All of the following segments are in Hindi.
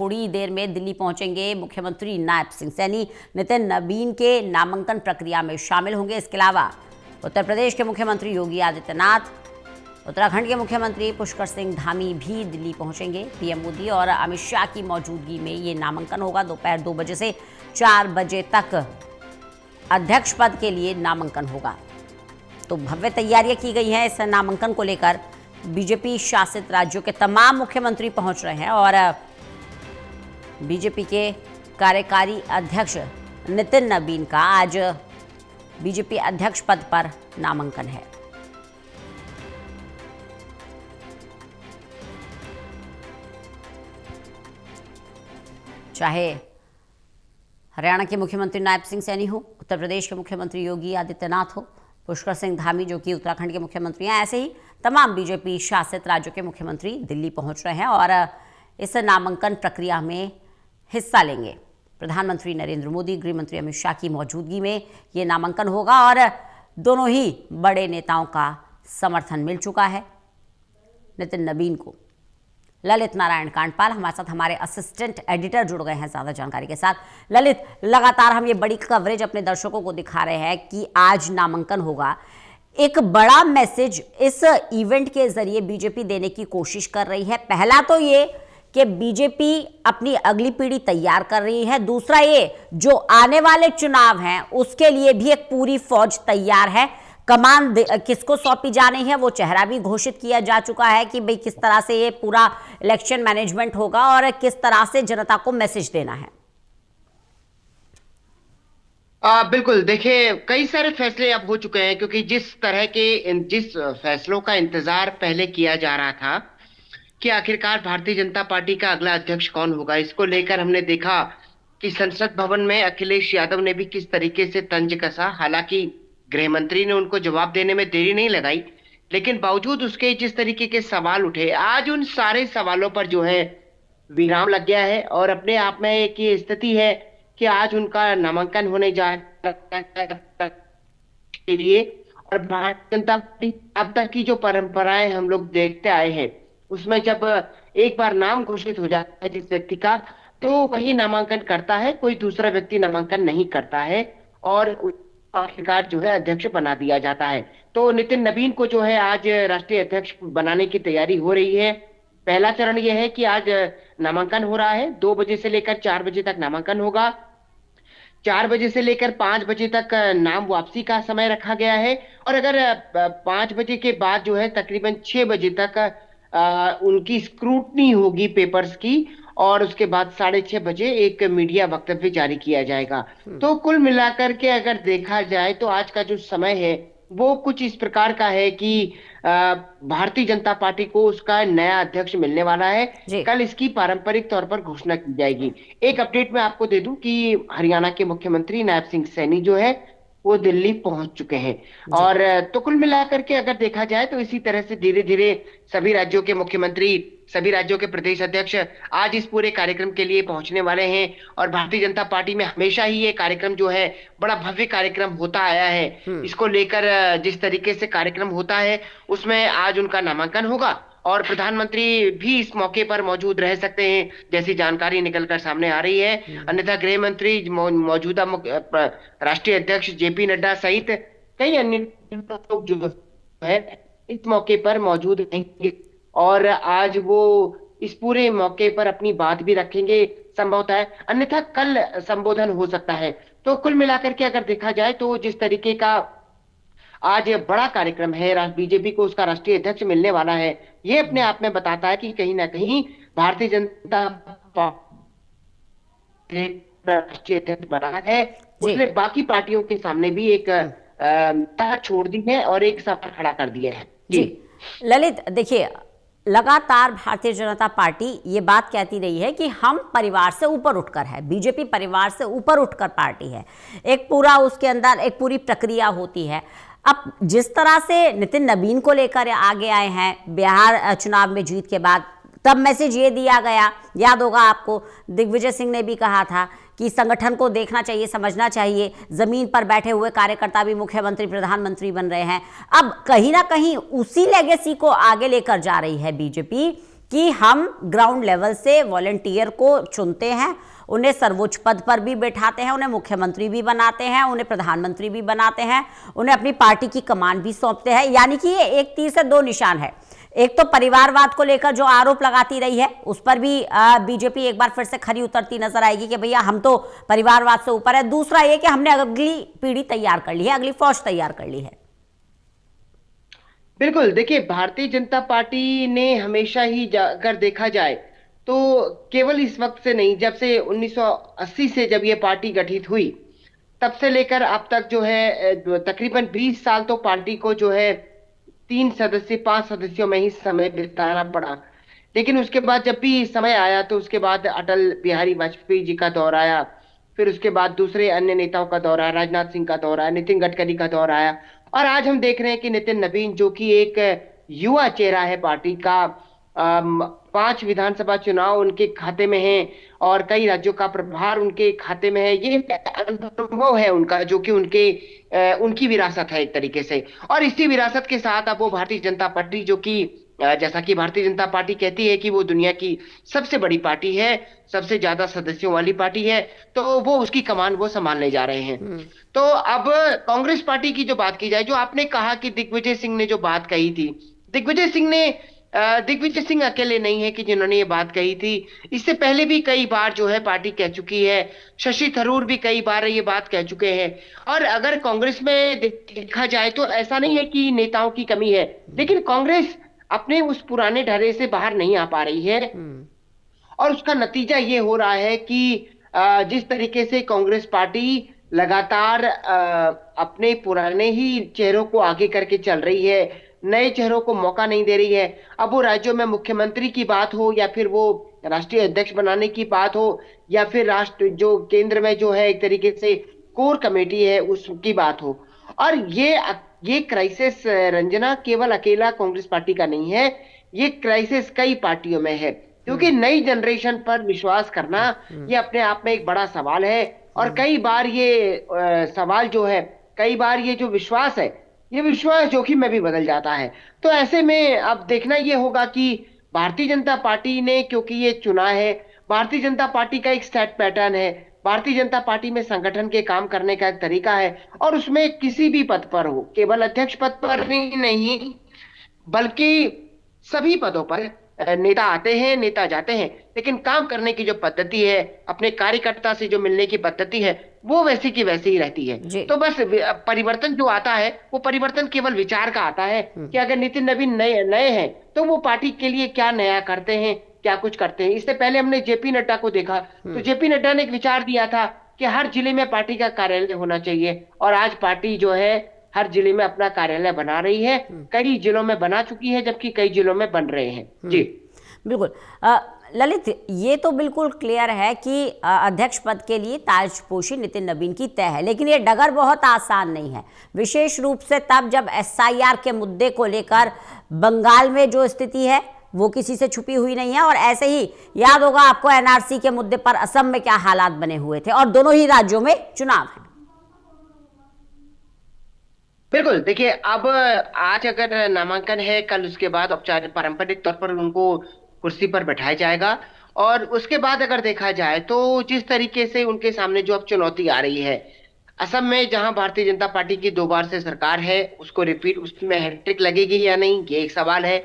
थोड़ी देर में दिल्ली पहुंचेंगे मुख्यमंत्री नायब सिंह सैनी। नितिन नबीन के नामांकन प्रक्रिया में शामिल होंगे। इसके अलावा उत्तर प्रदेश के मुख्यमंत्री योगी आदित्यनाथ, उत्तराखंड के मुख्यमंत्री पुष्कर सिंह धामी भी दिल्ली पहुंचेंगे। पीएम मोदी और अमित शाह की मौजूदगी में ये नामांकन होगा। दोपहर 2 बजे से 4 बजे तक अध्यक्ष पद के लिए नामांकन होगा। तो भव्य तैयारियां की गई हैं इस नामांकन को लेकर। बीजेपी शासित राज्यों के तमाम मुख्यमंत्री पहुंच रहे हैं और बीजेपी के कार्यकारी अध्यक्ष नितिन नबीन का आज बीजेपी अध्यक्ष पद पर नामांकन है। चाहे हरियाणा के मुख्यमंत्री नायब सिंह सैनी हो, उत्तर प्रदेश के मुख्यमंत्री योगी आदित्यनाथ हो, पुष्कर सिंह धामी जो कि उत्तराखंड के मुख्यमंत्री हैं, ऐसे ही तमाम बीजेपी शासित राज्यों के मुख्यमंत्री दिल्ली पहुंच रहे हैं और इस नामांकन प्रक्रिया में हिस्सा लेंगे। प्रधानमंत्री नरेंद्र मोदी, गृह मंत्री अमित शाह की मौजूदगी में ये नामांकन होगा और दोनों ही बड़े नेताओं का समर्थन मिल चुका है नितिन नबीन को। ललित नारायण कांडपाल हमारे साथ, हमारे असिस्टेंट एडिटर जुड़ गए हैं ज़्यादा जानकारी के साथ। ललित, लगातार हम ये बड़ी कवरेज अपने दर्शकों को दिखा रहे हैं कि आज नामांकन होगा। एक बड़ा मैसेज इस इवेंट के जरिए बीजेपी देने की कोशिश कर रही है। पहला तो ये कि बीजेपी अपनी अगली पीढ़ी तैयार कर रही है, दूसरा ये जो आने वाले चुनाव हैं उसके लिए भी एक पूरी फौज तैयार है। कमान किसको सौंपी जानी है वो चेहरा भी घोषित किया जा चुका है कि भाई किस तरह से ये पूरा इलेक्शन मैनेजमेंट होगा और किस तरह से जनता को मैसेज देना है। बिल्कुल, देखिए कई सारे फैसले अब हो चुके हैं, क्योंकि जिस फैसलों का इंतजार पहले किया जा रहा था कि आखिरकार भारतीय जनता पार्टी का अगला अध्यक्ष कौन होगा, इसको लेकर हमने देखा कि संसद भवन में अखिलेश यादव ने भी किस तरीके से तंज कसा। हालांकि गृह मंत्री ने उनको जवाब देने में देरी नहीं लगाई, लेकिन बावजूद उसके जिस तरीके के सवाल उठे, आज उन सारे सवालों पर जो है विराम लग गया है और अपने आप में एक ये स्थिति है कि आज उनका नामांकन होने जा के लिए। और भारतीय जनता पार्टी अब तक की जो परंपराएं हम लोग देखते आए हैं, उसमें जब एक बार नाम घोषित हो जाता है जिस व्यक्ति का, तो वही नामांकन करता है, कोई दूसरा व्यक्ति नामांकन नहीं करता है और आखिरकार जो है अध्यक्ष बना दिया जाता है। तो नितिन नबीन को जो है आज राष्ट्रीय अध्यक्ष बनाने की तैयारी हो रही है। पहला चरण यह है कि आज नामांकन हो रहा है, 2 बजे से लेकर 4 बजे तक नामांकन होगा। 4 बजे से लेकर 5 बजे तक नाम वापसी का समय रखा गया है और अगर 5 बजे के बाद जो है तकरीबन 6 बजे तक उनकी स्क्रूटनी होगी पेपर्स की और उसके बाद 6:30 बजे एक मीडिया वक्तव्य जारी किया जाएगा। तो कुल मिलाकर के अगर देखा जाए तो आज का जो समय है वो कुछ इस प्रकार का है कि भारतीय जनता पार्टी को उसका नया अध्यक्ष मिलने वाला है। कल इसकी पारंपरिक तौर पर घोषणा की जाएगी। एक अपडेट मैं आपको दे दूं कि हरियाणा के मुख्यमंत्री नायब सिंह सैनी जो है वो दिल्ली पहुंच चुके हैं और तो कुल मिलाकर के अगर देखा जाए तो इसी तरह से धीरे धीरे सभी राज्यों के मुख्यमंत्री, सभी राज्यों के प्रदेश अध्यक्ष आज इस पूरे कार्यक्रम के लिए पहुंचने वाले हैं। और भारतीय जनता पार्टी में हमेशा ही ये कार्यक्रम जो है बड़ा भव्य कार्यक्रम होता आया है। इसको लेकर जिस तरीके से कार्यक्रम होता है उसमें आज उनका नामांकन होगा और प्रधानमंत्री भी इस मौके पर मौजूद रह सकते हैं, जैसी जानकारी निकलकर सामने आ रही है। अन्यथा गृह मंत्री, मौजूदा राष्ट्रीय अध्यक्ष जेपी नड्डा सहित कई अन्य लोग जो है इस मौके पर मौजूद रहेंगे और आज वो इस पूरे मौके पर अपनी बात भी रखेंगे संभवतः है, अन्यथा कल संबोधन हो सकता है। तो कुल मिलाकर के अगर देखा जाए तो जिस तरीके का आज बड़ा कार्यक्रम है, बीजेपी को उसका राष्ट्रीय अध्यक्ष मिलने वाला है, ये अपने आप में बताता है कि कहीं ना कहीं भारतीय जनता पार्टी राष्ट्रीय अध्यक्ष बना है, उसने बाकी पार्टियों के सामने भी एक राह छोड़ दी है और एक सफर खड़ा कर दिया है। जी ललित, देखिए लगातार भारतीय जनता पार्टी ये बात कहती रही है कि हम परिवार से ऊपर उठकर है, बीजेपी परिवार से ऊपर उठकर पार्टी है, एक पूरा उसके अंदर एक पूरी प्रक्रिया होती है। अब जिस तरह से नितिन नबीन को लेकर आगे आए हैं बिहार चुनाव में जीत के बाद, तब मैसेज ये दिया गया, याद होगा आपको, दिग्विजय सिंह ने भी कहा था कि संगठन को देखना चाहिए, समझना चाहिए, जमीन पर बैठे हुए कार्यकर्ता भी मुख्यमंत्री प्रधानमंत्री बन रहे हैं। अब कहीं ना कहीं उसी लेगेसी को आगे लेकर जा रही है बीजेपी कि हम ग्राउंड लेवल से वॉलंटियर को चुनते हैं, उन्हें सर्वोच्च पद पर भी बैठाते हैं, उन्हें मुख्यमंत्री भी बनाते हैं, उन्हें प्रधानमंत्री भी बनाते हैं, उन्हें अपनी पार्टी की कमान भी सौंपते हैं। यानी कि ये एक तीर से दो निशान है। एक तो परिवारवाद को लेकर जो आरोप लगाती रही है उस पर भी बीजेपी एक बार फिर से खरी उतरती नजर आएगी कि भैया हम तो परिवारवाद से ऊपर है। दूसरा ये कि हमने अगली पीढ़ी तैयार कर ली है, अगली फौज तैयार कर ली है। बिल्कुल, देखिए भारतीय जनता पार्टी ने हमेशा ही अगर देखा जाए तो केवल इस वक्त से नहीं, जब से 1980 से जब ये पार्टी गठित हुई तब से लेकर अब तक जो है तकरीबन 20 साल तो पार्टी को जो है 5 सदस्यों में ही समय बिताना पड़ा। लेकिन उसके बाद जब भी समय आया तो उसके बाद अटल बिहारी वाजपेयी जी का दौर आया, फिर उसके बाद दूसरे अन्य नेताओं का दौर आया, राजनाथ सिंह का दौर आया, नितिन गडकरी का दौर आया, और आज हम देख रहे हैं कि नितिन नवीन जो कि एक युवा चेहरा है पार्टी का, 5 विधानसभा चुनाव उनके खाते में हैं और कई राज्यों का प्रभार उनके खाते में है। ये अनुभव है उनका जो कि उनकी विरासत है एक तरीके से। और इसी विरासत के साथ अब वो भारतीय जनता पार्टी जो कि जैसा कि भारतीय जनता पार्टी कहती है कि वो दुनिया की सबसे बड़ी पार्टी है, सबसे ज्यादा सदस्यों वाली पार्टी है, तो वो उसकी कमान वो संभालने जा रहे हैं। तो अब कांग्रेस पार्टी की जो बात की जाए, जो आपने कहा कि दिग्विजय सिंह ने जो बात कही थी, दिग्विजय सिंह अकेले नहीं है कि जिन्होंने ये बात कही थी। इससे पहले भी कई बार जो है पार्टी कह चुकी है, शशि थरूर भी कई बार ये बात कह चुके हैं। और अगर कांग्रेस में देखा जाए तो ऐसा नहीं है कि नेताओं की कमी है, लेकिन कांग्रेस अपने उस पुराने ढर्रे से बाहर नहीं आ पा रही है। और उसका नतीजा ये हो रहा है कि जिस तरीके से कांग्रेस पार्टी लगातार अपने पुराने ही चेहरों को आगे करके चल रही है, नए चेहरों को मौका नहीं दे रही है। अब वो राज्यों में मुख्यमंत्री की बात हो या फिर वो राष्ट्रीय अध्यक्ष बनाने की बात हो या फिर राष्ट्र जो केंद्र में जो है एक तरीके से कोर कमेटी है उसकी बात हो। और ये क्राइसिस रंजना केवल अकेला कांग्रेस पार्टी का नहीं है, ये क्राइसिस कई पार्टियों में है, क्योंकि नई जनरेशन पर विश्वास करना ये अपने आप में एक बड़ा सवाल है। और कई बार ये सवाल जो है, कई बार ये जो विश्वास है, ये विश्वास जोखिम में भी बदल जाता है। तो ऐसे में अब देखना ये होगा कि भारतीय जनता पार्टी ने क्योंकि ये चुना है, भारतीय जनता पार्टी का एक सेट पैटर्न है, भारतीय जनता पार्टी में संगठन के काम करने का एक तरीका है, और उसमें किसी भी पद पर हो, केवल अध्यक्ष पद पर ही नहीं बल्कि सभी पदों पर नेता आते हैं, नेता जाते हैं, लेकिन काम करने की जो पद्धति है, अपने कार्यकर्ता से जो मिलने की पद्धति है, वो वैसी की वैसी ही रहती है। तो बस परिवर्तन जो आता है वो परिवर्तन केवल विचार का आता है कि अगर नितिन नवीन नए हैं तो वो पार्टी के लिए क्या नया करते हैं, क्या कुछ करते हैं। इससे पहले हमने जेपी नड्डा को देखा, तो जेपी नड्डा ने एक विचार दिया था कि हर जिले में पार्टी का कार्यालय होना चाहिए, और आज पार्टी जो है हर जिले में अपना कार्यालय बना रही है, कई जिलों में बना चुकी है, जबकि कई जिलों में बन रहे हैं। जी बिल्कुल। ललित, ये तो बिल्कुल क्लियर है कि अध्यक्ष पद के लिए ताजपोशी नितिन नवीन की तय है, लेकिन ये डगर बहुत आसान नहीं है, विशेष रूप से तब जब एसआईआर के मुद्दे को लेकर बंगाल में जो स्थिति है वो किसी से छुपी हुई नहीं है। और ऐसे ही याद होगा आपको एनआरसी के मुद्दे पर असम में क्या हालात बने हुए थे, और दोनों ही राज्यों में चुनाव है। बिल्कुल, देखिए अब आज अगर नामांकन है, कल उसके बाद औपचारिक पारंपरिक तौर पर उनको कुर्सी पर बैठाया जाएगा। और उसके बाद अगर देखा जाए तो जिस तरीके से उनके सामने जो अब चुनौती आ रही है, असम में जहां भारतीय जनता पार्टी की 2 बार से सरकार है, उसको रिपीट उसमें हैट्रिक लगेगी या नहीं, ये एक सवाल है।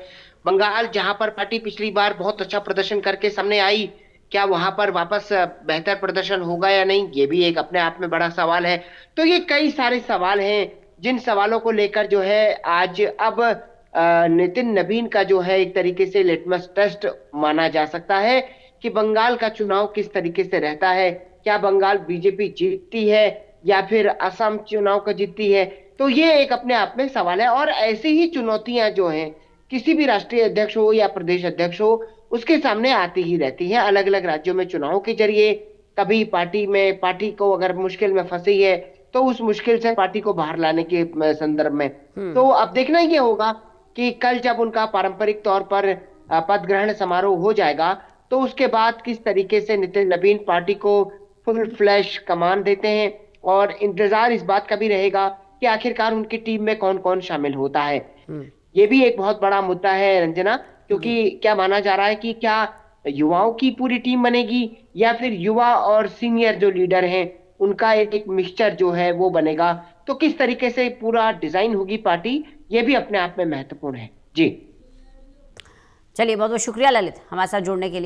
बंगाल जहां पर पार्टी पिछली बार बहुत अच्छा प्रदर्शन करके सामने आई, क्या वहां पर वापस बेहतर प्रदर्शन होगा या नहीं, ये भी एक अपने आप में बड़ा सवाल है। तो ये कई सारे सवाल हैं जिन सवालों को लेकर जो है आज अब नितिन नवीन का जो है एक तरीके से लिटमस टेस्ट माना जा सकता है कि बंगाल का चुनाव किस तरीके से रहता है, क्या बंगाल बीजेपी जीतती है या फिर असम चुनाव का जीतती है। तो ये एक अपने आप में सवाल है। और ऐसी ही चुनौतियां जो हैं किसी भी राष्ट्रीय अध्यक्ष हो या प्रदेश अध्यक्ष हो उसके सामने आती ही रहती हैं, अलग अलग राज्यों में चुनाव के जरिए। कभी पार्टी को अगर मुश्किल में फंसी है तो उस मुश्किल से पार्टी को बाहर लाने के संदर्भ में। तो अब देखना ये होगा कि कल जब उनका पारंपरिक तौर पर पद ग्रहण समारोह हो जाएगा तो उसके बाद किस तरीके से नितिन नवीन पार्टी को फुल फ्लैश कमान देते हैं। और इंतजार इस बात का भी रहेगा कि आखिरकार उनकी टीम में कौन कौन शामिल होता है। ये भी एक बहुत बड़ा मुद्दा है रंजना क्योंकि क्या माना जा रहा है कि क्या युवाओं की पूरी टीम बनेगी या फिर युवा और सीनियर जो लीडर हैं उनका एक मिक्सचर जो है वो बनेगा। तो किस तरीके से पूरा डिजाइन होगी पार्टी, ये भी अपने आप में महत्वपूर्ण है। जी चलिए, बहुत बहुत शुक्रिया ललित हमारे साथ जुड़ने के लिए।